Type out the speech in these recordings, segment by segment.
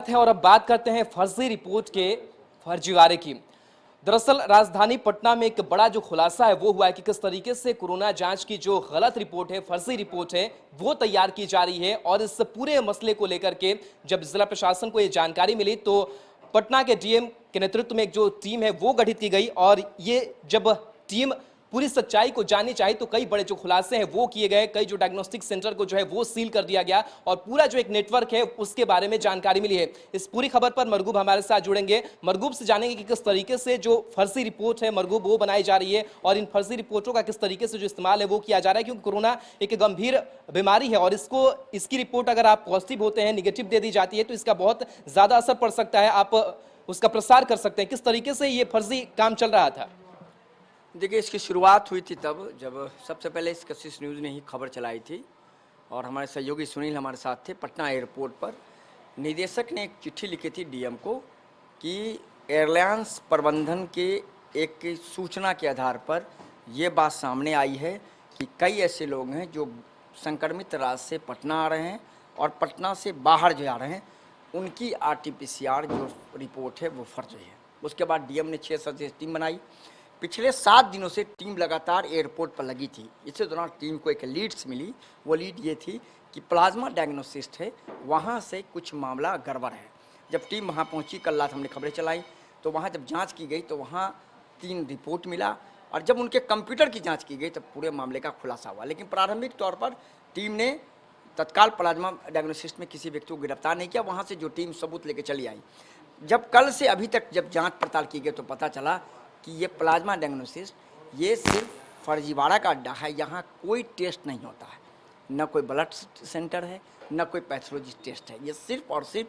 है और अब बात करते हैं फर्जी रिपोर्ट के फर्जीवाड़े की। दरअसल राजधानी पटना में एक बड़ा जो खुलासा है वो हुआ है कि किस तरीके से कोरोना जांच की जो गलत रिपोर्ट है, फर्जी रिपोर्ट है, वो तैयार की जा रही है। और इस पूरे मसले को लेकर के जब जिला प्रशासन को ये जानकारी मिली तो पटना के डीएम के नेतृत्व में एक जो टीम है वो गठित की गई। और ये जब टीम पूरी सच्चाई को जाननी चाहिए तो कई बड़े जो खुलासे हैं वो किए गए। कई जो डायग्नोस्टिक सेंटर को जो है वो सील कर दिया गया और पूरा जो एक नेटवर्क है उसके बारे में जानकारी मिली है। इस पूरी खबर पर मरगूब हमारे साथ जुड़ेंगे। मरगूब से जानेंगे कि किस तरीके से जो फर्जी रिपोर्ट है मरगूब वो बनाई जा रही है और इन फर्जी रिपोर्टों का किस तरीके से जो इस्तेमाल है वो किया जा रहा है, क्योंकि कोरोना एक गंभीर बीमारी है और इसकी रिपोर्ट अगर आप पॉजिटिव होते हैं, निगेटिव दे दी जाती है तो इसका बहुत ज्यादा असर पड़ सकता है। आप उसका प्रसार कर सकते हैं। किस तरीके से ये फर्जी काम चल रहा था? देखिए, इसकी शुरुआत हुई थी तब जब सबसे पहले इस कशिश न्यूज़ ने ही खबर चलाई थी और हमारे सहयोगी सुनील हमारे साथ थे। पटना एयरपोर्ट पर निदेशक ने एक चिट्ठी लिखी थी डीएम को कि एयरलाइंस प्रबंधन के एक सूचना के आधार पर ये बात सामने आई है कि कई ऐसे लोग हैं जो संक्रमित राज्य से पटना आ रहे हैं और पटना से बाहर जो आ रहे हैं उनकी आरटीपीसीआर जो रिपोर्ट है वो फर्जी है। उसके बाद डीएम ने 6 सदस्यीय टीम बनाई। पिछले 7 दिनों से टीम लगातार एयरपोर्ट पर लगी थी। इसी दौरान टीम को एक लीड्स मिली। वो लीड ये थी कि प्लाज्मा डायग्नोसिस्ट है, वहाँ से कुछ मामला गड़बड़ है। जब टीम वहाँ पहुँची, कल रात हमने खबरें चलाई, तो वहाँ जब जांच की गई तो वहाँ 3 रिपोर्ट मिला और जब उनके कंप्यूटर की जाँच की गई तब पूरे मामले का खुलासा हुआ। लेकिन प्रारंभिक तौर पर टीम ने तत्काल प्लाज्मा डायग्नोसिस्ट में किसी व्यक्ति को गिरफ्तार नहीं किया। वहाँ से जो टीम सबूत लेकर चली आई, जब कल से अभी तक जब जाँच पड़ताल की गई तो पता चला कि ये प्लाज्मा डायग्नोसिस ये सिर्फ फर्जीवाड़ा का अड्डा है। यहाँ कोई टेस्ट नहीं होता है, न कोई ब्लड सेंटर है, न कोई पैथोलॉजी टेस्ट है। ये सिर्फ और सिर्फ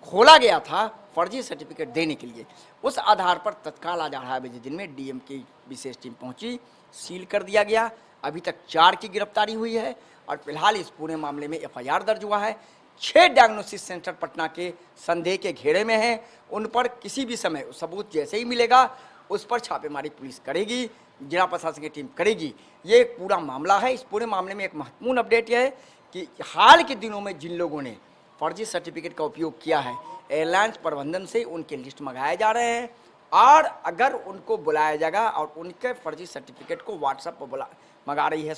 खोला गया था फर्जी सर्टिफिकेट देने के लिए। उस आधार पर तत्काल आज 2:30 बजे दिन में डीएम की विशेष टीम पहुंची, सील कर दिया गया। अभी तक 4 की गिरफ्तारी हुई है और फिलहाल इस पूरे मामले में एफआईआर दर्ज हुआ है। 6 डायग्नोसिस सेंटर पटना के संदेह के घेरे में हैं। उन पर किसी भी समय सबूत जैसे ही मिलेगा उस पर छापेमारी पुलिस करेगी, जिला प्रशासन की टीम करेगी। ये एक पूरा मामला है। इस पूरे मामले में एक महत्वपूर्ण अपडेट यह है कि हाल के दिनों में जिन लोगों ने फर्जी सर्टिफिकेट का उपयोग किया है, एयरलाइंस प्रबंधन से उनके लिस्ट मंगाए जा रहे हैं और अगर उनको बुलाया जाएगा और उनके फर्जी सर्टिफिकेट को व्हाट्सएप पर मंगा रही है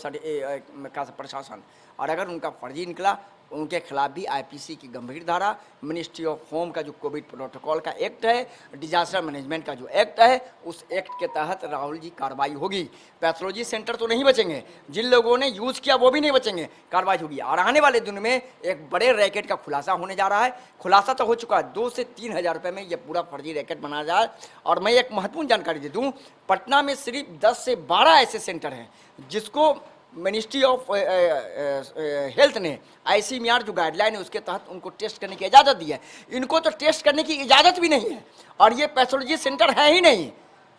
प्रशासन, और अगर उनका फर्जी निकला उनके खिलाफ भी आईपीसी की गंभीर धारा, मिनिस्ट्री ऑफ होम का जो कोविड प्रोटोकॉल का एक्ट है, डिजास्टर मैनेजमेंट का जो एक्ट है, उस एक्ट के तहत राहुल जी कार्रवाई होगी। पैथोलॉजी सेंटर तो नहीं बचेंगे, जिन लोगों ने यूज़ किया वो भी नहीं बचेंगे, कार्रवाई होगी। और आने वाले दिन में एक बड़े रैकेट का खुलासा होने जा रहा है। खुलासा तो हो चुका है, 2 से 3 हज़ार रुपये में ये पूरा फर्जी रैकेट बनाया जाए। और मैं एक महत्वपूर्ण जानकारी दे दूँ, पटना में सिर्फ 10 से 12 ऐसे सेंटर हैं जिसको मिनिस्ट्री ऑफ हेल्थ ने आईसीएमआर जो गाइडलाइन है उसके तहत उनको टेस्ट करने की इजाज़त दी है। इनको तो टेस्ट करने की इजाज़त भी नहीं है और ये पैथोलॉजी सेंटर है ही नहीं।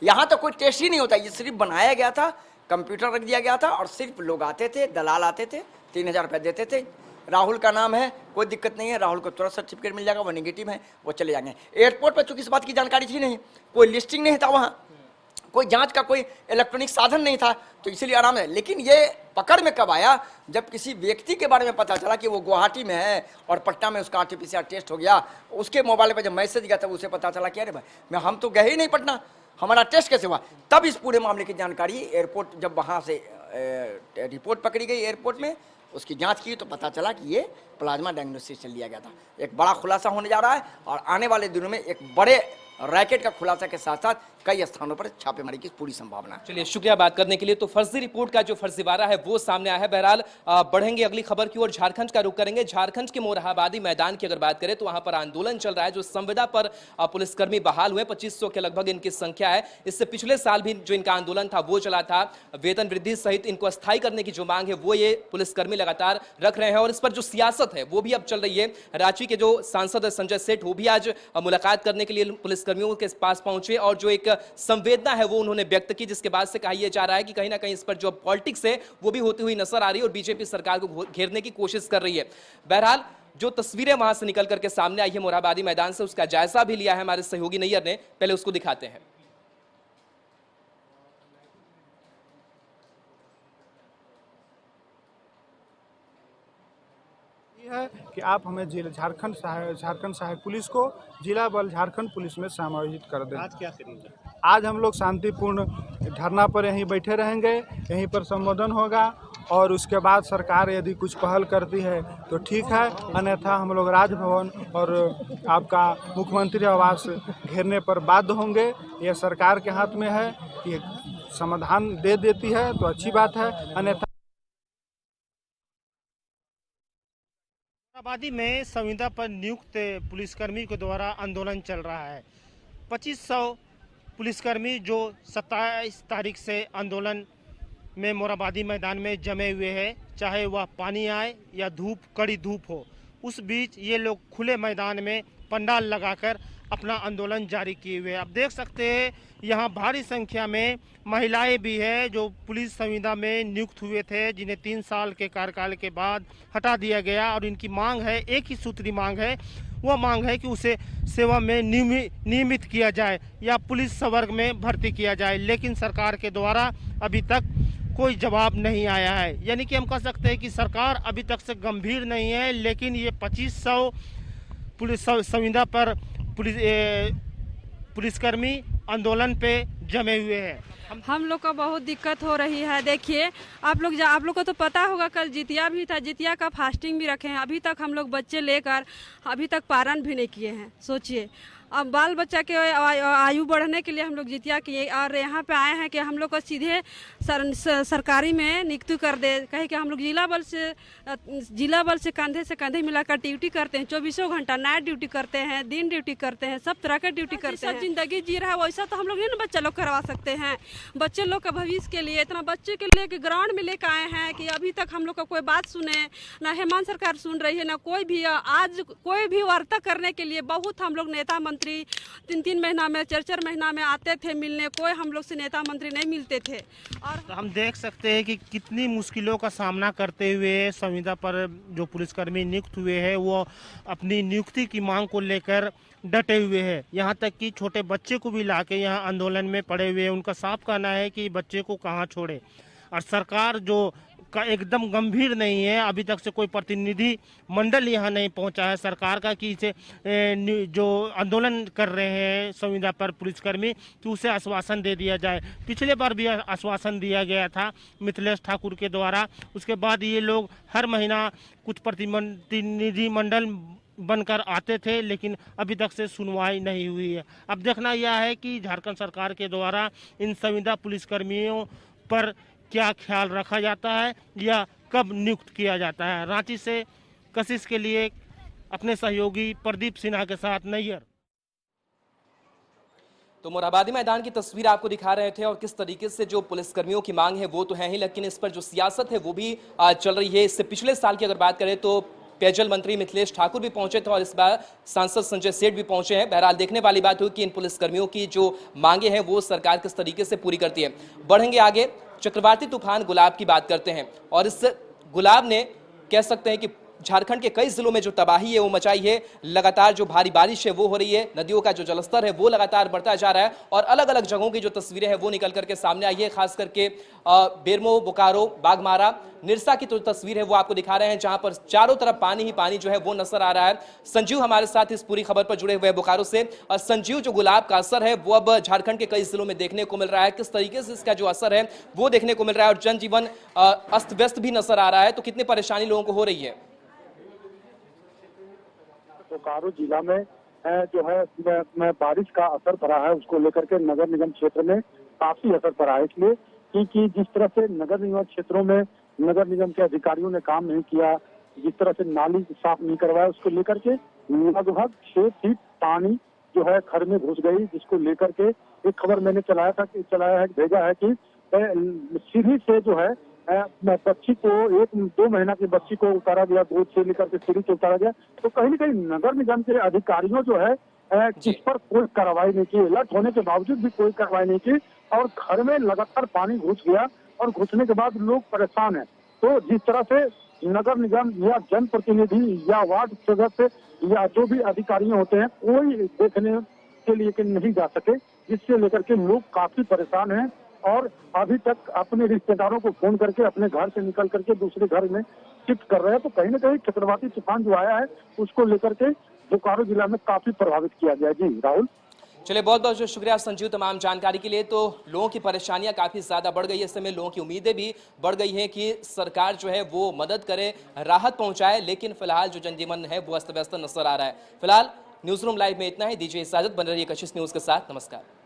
यहाँ तो कोई टेस्ट ही नहीं होता। ये सिर्फ बनाया गया था, कंप्यूटर रख दिया गया था और सिर्फ लोग आते थे, दलाल आते थे, 3000 रुपये देते थे। राहुल का नाम है, कोई दिक्कत नहीं है, राहुल को तुरंत सर्टिफिकेट मिल जाएगा, वो नेगेटिव है वो चले जाएंगे। एयरपोर्ट पर चूंकि इस बात की जानकारी थी नहीं, कोई लिस्टिंग नहीं था, वहाँ कोई जांच का कोई इलेक्ट्रॉनिक साधन नहीं था, तो इसीलिए आराम है। लेकिन ये पकड़ में कब आया, जब किसी व्यक्ति के बारे में पता चला कि वो गुवाहाटी में है और पटना में उसका आरटीपीसीआर टेस्ट हो गया। उसके मोबाइल पर जब मैसेज गया तब उसे पता चला कि अरे भाई हम तो गए ही नहीं पटना, हमारा टेस्ट कैसे हुआ। तब इस पूरे मामले की जानकारी एयरपोर्ट जब वहाँ से रिपोर्ट पकड़ी गई एयरपोर्ट में, उसकी जांच की तो पता चला कि ये प्लाज्मा डायग्नोसिस से लिया गया था। एक बड़ा खुलासा होने जा रहा है और आने वाले दिनों में एक बड़े रैकेट का खुलासा के साथ साथ कई स्थानों पर छापेमारी की पूरी संभावना है। चलिए, शुक्रिया बात करने के लिए। तो फर्जी रिपोर्ट का जो फर्जीवाड़ा है वो सामने आया है। बहरहाल बढ़ेंगे अगली खबर की ओर, झारखंड का रुख करेंगे। झारखंड के मोरहाबादी मैदान की अगर बात करें तो वहां पर आंदोलन चल रहा है। जो संविदा पर पुलिसकर्मी बहाल हुए, 2500 के लगभग इनकी संख्या है। इससे पिछले साल भी जो इनका आंदोलन था वो चला था। वेतन वृद्धि सहित इनको अस्थायी करने की जो मांग है वो ये पुलिसकर्मी लगातार रख रहे हैं और इस पर जो सियासत है वो भी अब चल रही है। रांची के जो सांसद संजय सेठ वो भी आज मुलाकात करने के लिए पुलिसकर्मियों के पास पहुंचे और जो एक संवेदना है वो उन्होंने व्यक्त की, जिसके बाद से कहा यह जा रहा है कि कहीं ना कहीं इस पर जो पॉलिटिक्स है वो भी होती हुई नजर आ रही है और बीजेपी सरकार को घेरने की कोशिश कर रही है। बहरहाल जो तस्वीरें वहां से निकल करके सामने आई है मोरहाबादी मैदान से, उसका जायजा भी लिया है हमारे सहयोगी नैयर ने। पहले उसको दिखाते हैं। है कि आप हमें जिला झारखंड सहायक पुलिस को जिला बल झारखंड पुलिस में समायोजित कर दें। आज क्या करेंगे? आज हम लोग शांतिपूर्ण धरना पर यहीं बैठे रहेंगे, यहीं पर संबोधन होगा और उसके बाद सरकार यदि कुछ पहल करती है तो ठीक है, अन्यथा हम लोग राजभवन और आपका मुख्यमंत्री आवास घेरने पर बाध्य होंगे। यह सरकार के हाथ में है कि समाधान दे देती है तो अच्छी बात है, अन्यथा मोराबादी में संविदा पर नियुक्त पुलिसकर्मी के द्वारा आंदोलन चल रहा है। 2500 पुलिसकर्मी जो 27 तारीख से आंदोलन में मोराबादी मैदान में जमे हुए हैं, चाहे वह पानी आए या धूप, कड़ी धूप हो, उस बीच ये लोग खुले मैदान में पंडाल लगाकर अपना आंदोलन जारी किए हुए हैं। आप देख सकते हैं यहाँ भारी संख्या में महिलाएं भी है जो पुलिस संविदा में नियुक्त हुए थे, जिन्हें 3 साल के कार्यकाल के बाद हटा दिया गया और इनकी मांग है, एक ही सूत्री मांग है, वह मांग है कि उसे सेवा में नियमित किया जाए या पुलिस वर्ग में भर्ती किया जाए। लेकिन सरकार के द्वारा अभी तक कोई जवाब नहीं आया है। यानी कि हम कह सकते हैं कि सरकार अभी तक से गंभीर नहीं है, लेकिन ये 2500 पुलिस संविदा पर पुलिसकर्मी आंदोलन पे जमे हुए हैं। हम लोग को बहुत दिक्कत हो रही है। देखिए आप लोग को तो पता होगा, कल जितिया भी था, जितिया का फास्टिंग भी रखे हैं। अभी तक हम लोग बच्चे लेकर अभी तक पारण भी नहीं किए हैं। सोचिए, अब बाल बच्चा के आयु बढ़ने के लिए हम लोग जितिया किए और यहाँ पे आए हैं कि हम लोग को सीधे सरकारी में नियुक्ति कर दे। कहे कि हम लोग जिला बल से कंधे मिलाकर ड्यूटी करते हैं, 24 घंटा नाइट ड्यूटी करते हैं, दिन ड्यूटी करते हैं, सब तरह का ड्यूटी करते हैं। जिंदगी जी रहा है वैसा तो हम लोग नहीं ना बच्चा लोग करवा सकते हैं। बच्चे लोग का भविष्य के लिए इतना बच्चे के लिए ग्राउंड में लेकर आए हैं कि अभी तक हम लोग का कोई बात सुने ना, हेमंत सरकार सुन रही है ना कोई भी। आज कोई भी वार्ता करने के लिए बहुत हम लोग नेता मंत्री 3-3 महीना में 4-4 महीना में आते थे मिलने, कोई हम लोग से नेता मंत्री नहीं मिलते थे। और तो हम देख सकते हैं कि कितनी मुश्किलों का सामना करते हुए संविदा पर जो पुलिसकर्मी नियुक्त हुए हैं वो अपनी नियुक्ति की मांग को लेकर डटे हुए हैं। यहाँ तक कि छोटे बच्चे को भी लाके यहाँ आंदोलन में पड़े हुए हैं। उनका साफ कहना है कि बच्चे को कहाँ छोड़े, और सरकार जो का एकदम गंभीर नहीं है। अभी तक से कोई प्रतिनिधि मंडल यहाँ नहीं पहुँचा है सरकार का कि इसे जो आंदोलन कर रहे हैं संविदा पर पुलिसकर्मी कि उसे आश्वासन दे दिया जाए। पिछले बार भी आश्वासन दिया गया था मिथिलेश ठाकुर के द्वारा। उसके बाद ये लोग हर महीना कुछ प्रतिनिधि मंडल बनकर आते थे, लेकिन अभी तक से सुनवाई नहीं हुई है। अब देखना यह है कि झारखंड सरकार के द्वारा इन संविदा पुलिसकर्मियों पर क्या ख्याल रखा जाता है या कब नियुक्त किया जाता है। रांची से कशिश के लिए अपने सहयोगी प्रदीप सिन्हा के साथ नैयर। तो मोरहाबादी मैदान की तस्वीर आपको दिखा रहे थे और किस तरीके से जो पुलिसकर्मियों की मांग है वो तो है ही, लेकिन इस पर जो सियासत है वो भी चल रही है। इससे पिछले साल की अगर बात करें तो पेयजल मंत्री मिथिलेश ठाकुर भी पहुंचे थे और इस बार सांसद संजय सेठ भी पहुंचे हैं। बहरहाल देखने वाली बात हुई कि इन पुलिसकर्मियों की जो मांगे हैं वो सरकार किस तरीके से पूरी करती है। बढ़ेंगे आगे, चक्रवाती तूफान गुलाब की बात करते हैं और इस गुलाब ने कह सकते हैं कि झारखंड के कई जिलों में जो तबाही है वो मचाई है। लगातार जो भारी बारिश है वो हो रही है, नदियों का जो जलस्तर है वो लगातार बढ़ता जा रहा है और अलग अलग जगहों की जो तस्वीरें हैं वो निकल करके सामने आई है। खास करके बेरमो, बोकारो, बाघमारा, निरसा की जो तस्वीर है वो आपको दिखा रहे हैं, जहां पर चारों तरफ पानी ही पानी जो है वो नजर आ रहा है। संजीव हमारे साथ इस पूरी खबर पर जुड़े हुए हैं बोकारो से। और संजीव, जो गुलाब का असर है वो अब झारखंड के कई जिलों में देखने को मिल रहा है, किस तरीके से इसका जो असर है वो देखने को मिल रहा है और जनजीवन अस्त व्यस्त भी नजर आ रहा है, तो कितनी परेशानी लोगों को हो रही है? बोकारो जिला में जो है बारिश का असर पड़ा है, उसको लेकर के नगर निगम क्षेत्र में काफी असर पड़ा है। इसलिए कि जिस तरह से नगर निगम क्षेत्रों में नगर निगम के अधिकारियों ने काम नहीं किया, जिस तरह से नाली साफ नहीं करवाया, उसको लेकर के लगभग 6 फीट पानी जो है घर में घुस गई, जिसको लेकर के एक खबर मैंने भेजा है कि सीढ़ी से जो है बच्ची को 1-2 महीना की बच्ची को उतारा गया, दूध से लेकर के सीढ़ी से उतारा गया। तो कहीं न कहीं नगर निगम के अधिकारियों जो है इस पर कोई कार्रवाई नहीं की, अलर्ट होने के बावजूद भी कोई कार्रवाई नहीं की और घर में लगातार पानी घुस गया और घुसने के बाद लोग परेशान हैं। तो जिस तरह से नगर निगम या जनप्रतिनिधि या वार्ड सदस्य या जो भी अधिकारी होते हैं, कोई देखने के लिए नहीं जा सके, जिससे लेकर के लोग काफी परेशान हैं और अभी तक अपने रिश्तेदारों को फोन करके अपने घर से निकल करके दूसरे घर में शिफ्ट कर रहे हैं। तो कहीं ना कहीं चक्रवाती तूफान जो आया है उसको लेकर के बोकारो जिला में काफी प्रभावित किया गया। जी राहुल। चलिए, बहुत बहुत शुक्रिया संजीव तमाम जानकारी के लिए। तो लोगों की परेशानियां काफी ज्यादा बढ़ गई है, इस समय लोगों की उम्मीदें भी बढ़ गई हैं कि सरकार जो है वो मदद करे, राहत पहुंचाए, लेकिन फिलहाल जो जनजीवन है वो अस्त व्यस्त नजर आ रहा है। फिलहाल न्यूज रूम लाइव में इतना ही। दीजिए इजाजत, बन रही है कशिश न्यूज के साथ। नमस्कार।